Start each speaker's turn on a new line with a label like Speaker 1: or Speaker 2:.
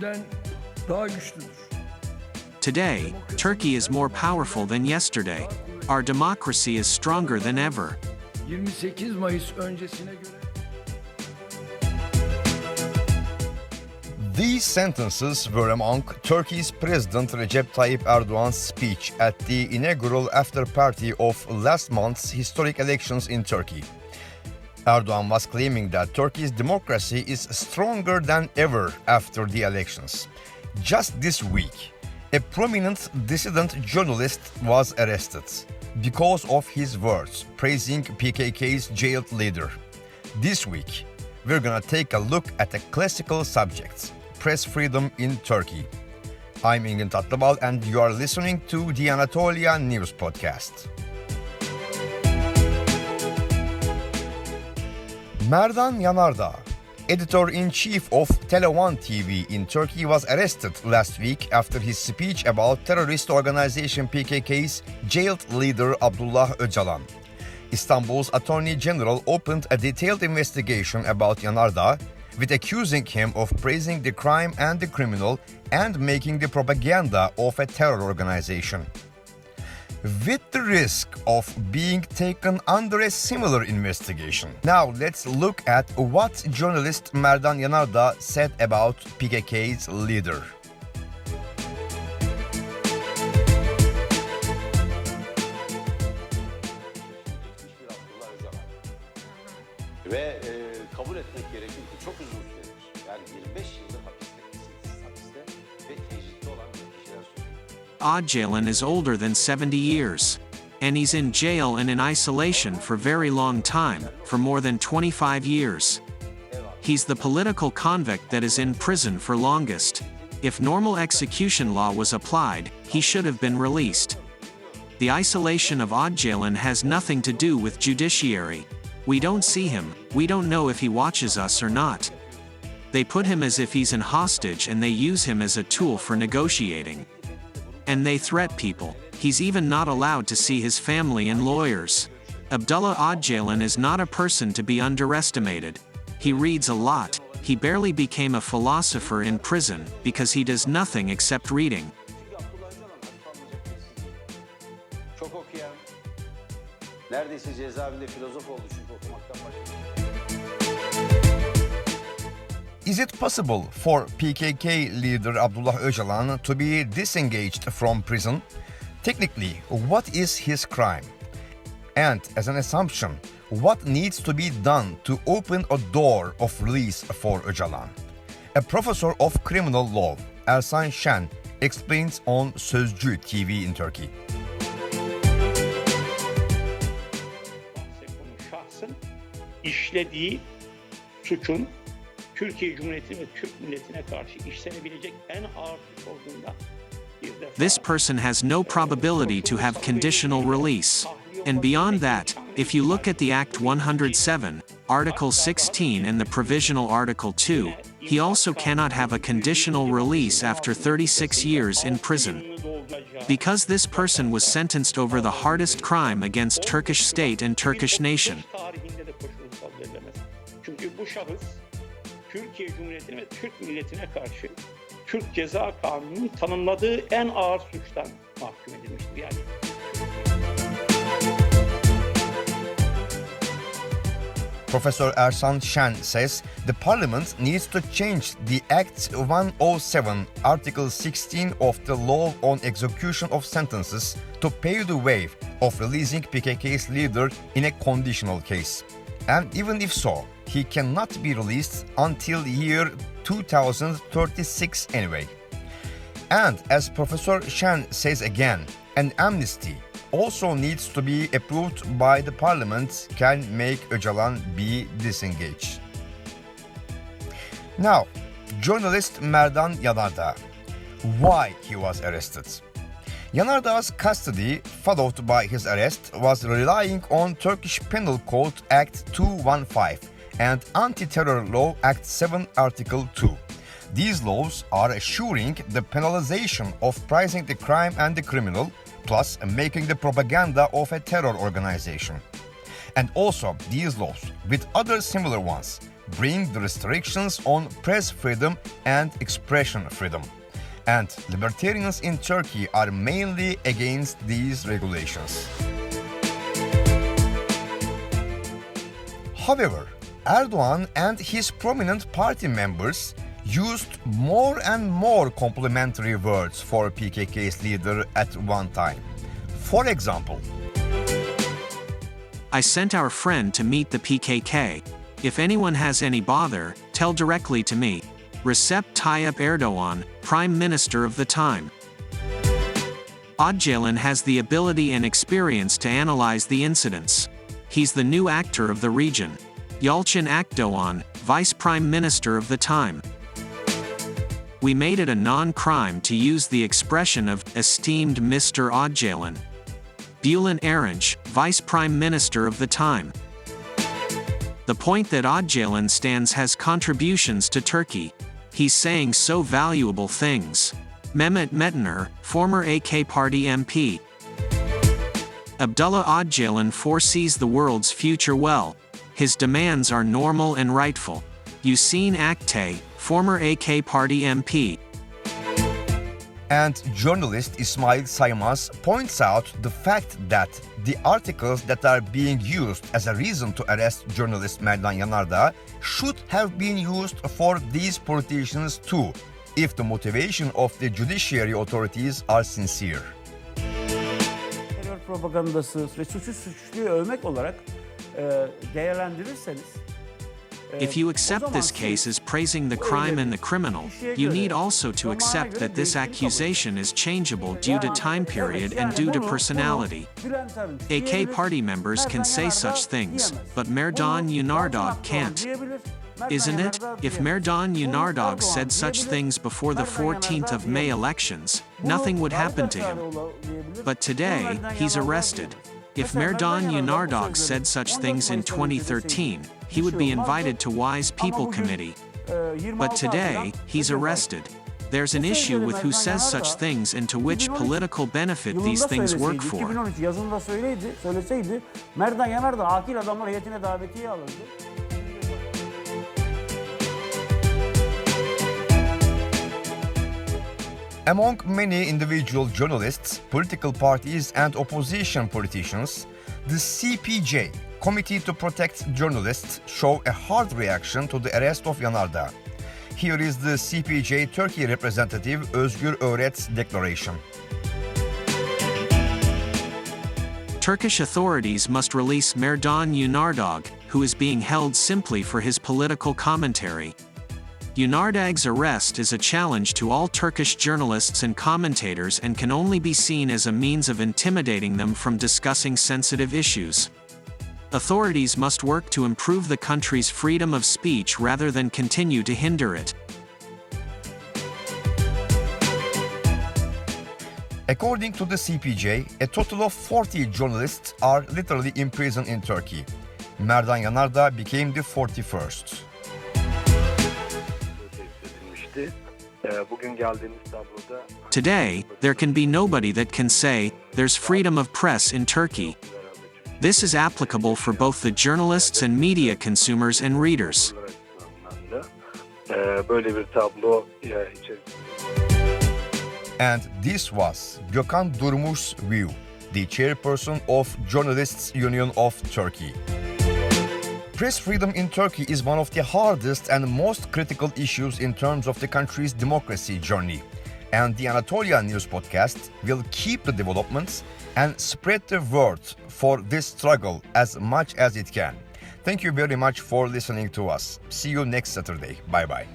Speaker 1: dünden daha güçlüdür.
Speaker 2: Today, Turkey is more powerful than yesterday. Our democracy is stronger than ever.
Speaker 1: 28 Mayıs öncesine göre
Speaker 3: These sentences were among Turkey's President Recep Tayyip Erdogan's speech at the inaugural after-party of last month's historic elections in Turkey. Erdogan was claiming that Turkey's democracy is stronger than ever after the elections. Just this week, a prominent dissident journalist was arrested because of his words praising PKK's jailed leader. This week, we're gonna take a look at a classical subject, press freedom in Turkey. I'm ENGİN and you are listening to the Anatolia News Podcast. Merdan Yanardağ, editor-in-chief of Tele1 TV in Turkey, was arrested last week after his speech about terrorist organization PKK's jailed leader Abdullah Ocalan. Istanbul's Attorney General opened a detailed investigation about Yanardağ, with accusing him of praising the crime and the criminal and making the propaganda of a terror organization. With the risk of being taken under a similar investigation. Now let's look at what journalist Merdan Yanardağ said about PKK's leader.
Speaker 4: Ve kabul etmek gerekir ki çok uzun süredir, yani 25 yıldır hapiste ve tecritli olan bir kişiler söylüyor.
Speaker 2: Öcalan is older than 70 years. And he's in jail and in isolation for very long time, for more than 25 years. He's the political convict that is in prison for longest. If normal execution law was applied, he should have been released. The isolation of Öcalan has nothing to do with judiciary. We don't see him, we don't know if he watches us or not. They put him as if he's an hostage and they use him as a tool for negotiating. And they threat people. He's even not allowed to see his family and lawyers. Abdullah Ocalan is not a person to be underestimated. He reads a lot. He barely became a philosopher in prison because he does nothing except reading.
Speaker 4: Çok okuyan, neredeyse cezaevinde filozof oldu çünkü okumaktan başka.
Speaker 3: Is it possible for PKK leader Abdullah Öcalan to be disengaged from prison? Technically, what is his crime? And as an assumption, what needs to be done to open a door of release for Öcalan? A professor of criminal law, Ersan Şen, explains on Sözcü TV in Turkey.
Speaker 5: Şahsın işlediği suçun Türkiye Cumhuriyeti ve Türk milletine karşı işlenebilecek en ağır suç olduğunda
Speaker 2: This person has no probability to have conditional release. And beyond that, if you look at the Act 107, Article 16 and the Provisional Article 2, he also cannot have a conditional release after 36 years in prison. Because this person was sentenced over the hardest crime against Turkish state and Turkish nation.
Speaker 5: Çünkü bu şahıs Türkiye Cumhuriyeti'ne ve Türk milletine karşı Türk Ceza Kanunu'nun tanımladığı en ağır suçtan mahkum edilmiştir. Yani
Speaker 3: Professor Ersan Şen says the parliament needs to change the Act 107, Article 16 of the Law on Execution of Sentences to pave the way of releasing PKK's leader in a conditional case. And even if so, he cannot be released until year 2036 anyway. And as Professor Şen says again, an amnesty also needs to be approved by the parliament can make Öcalan be disengaged. Now, journalist Merdan Yanardağ. Why he was arrested? Yanardağ's custody, followed by his arrest, was relying on Turkish Penal Code Act 215 and Anti-Terror Law Act 7 Article 2. These laws are assuring the penalization of praising the crime and the criminal, plus making the propaganda of a terror organization. And also, these laws, with other similar ones, bring the restrictions on press freedom and expression freedom. And libertarians in Turkey are mainly against these regulations. However, Erdogan and his prominent party members used more and more complimentary words for PKK's leader at one time. For example,
Speaker 2: I sent our friend to meet the PKK. If anyone has any bother, tell directly to me. Recep Tayyip Erdogan, Prime Minister of the time. Ocalan has the ability and experience to analyze the incidents. He's the new actor of the region. Yalçın Akdoğan, Vice Prime Minister of the time. We made it a non-crime to use the expression of esteemed Mr. Ocalan. Bülent Arınç, Vice Prime Minister of the time. The point that Ocalan stands has contributions to Turkey. He's saying so valuable things. Mehmet Metiner, former AK Party MP. Abdullah Ocalan foresees the world's future well. His demands are normal and rightful. Hüseyin Aktay, former AK Party MP.
Speaker 3: And journalist İsmail Saymaz points out the fact that the articles that are being used as a reason to arrest journalist Merdan Yanardağ should have been used for these politicians too, if the motivation of the judiciary authorities are sincere.
Speaker 6: Terör propagandası ve suçluyu övmek olarak değerlendirirseniz
Speaker 2: If you accept this case as praising the crime and the criminal, you need also to accept that this accusation is changeable due to time period and due to personality. AK party members can say such things, but Merdan Yanardağ can't. Isn't it? If Merdan Yanardağ said such things before the 14th of May elections, nothing would happen to him. But today, he's arrested. If Merdan Yanardağ said such things in 2013, he would be invited to Wise People Committee. But today, he's arrested. There's an issue with who says such things and to which political benefit these things work for.
Speaker 6: 2013 yazında söyleseydi, Merdan Yanardağ akil adamlar heyetine davetiye alırdı.
Speaker 3: Among many individual journalists, political parties and opposition politicians, the CPJ, Committee to Protect Journalists, show a hard reaction to the arrest of Yanardağ. Here is the CPJ Turkey representative Özgür Öğret's declaration.
Speaker 2: Turkish authorities must release Merdan Yanardağ, who is being held simply for his political commentary. Yanardağ's arrest is a challenge to all Turkish journalists and commentators and can only be seen as a means of intimidating them from discussing sensitive issues. Authorities must work to improve the country's freedom of speech rather than continue to hinder it.
Speaker 3: According to the CPJ, a total of 40 journalists are literally in prison in Turkey. Merdan Yanardağ became the 41st.
Speaker 2: Today, there can be nobody that can say, there's freedom of press in Turkey. This is applicable for both the journalists and media consumers and readers.
Speaker 3: And this was Gökhan Durmuş's view, the chairperson of Journalists Union of Turkey. Press freedom in Turkey is one of the hardest and most critical issues in terms of the country's democracy journey. And the Anatolia News Podcast will keep the developments and spread the word for this struggle as much as it can. Thank you very much for listening to us. See you next Saturday. Bye-bye.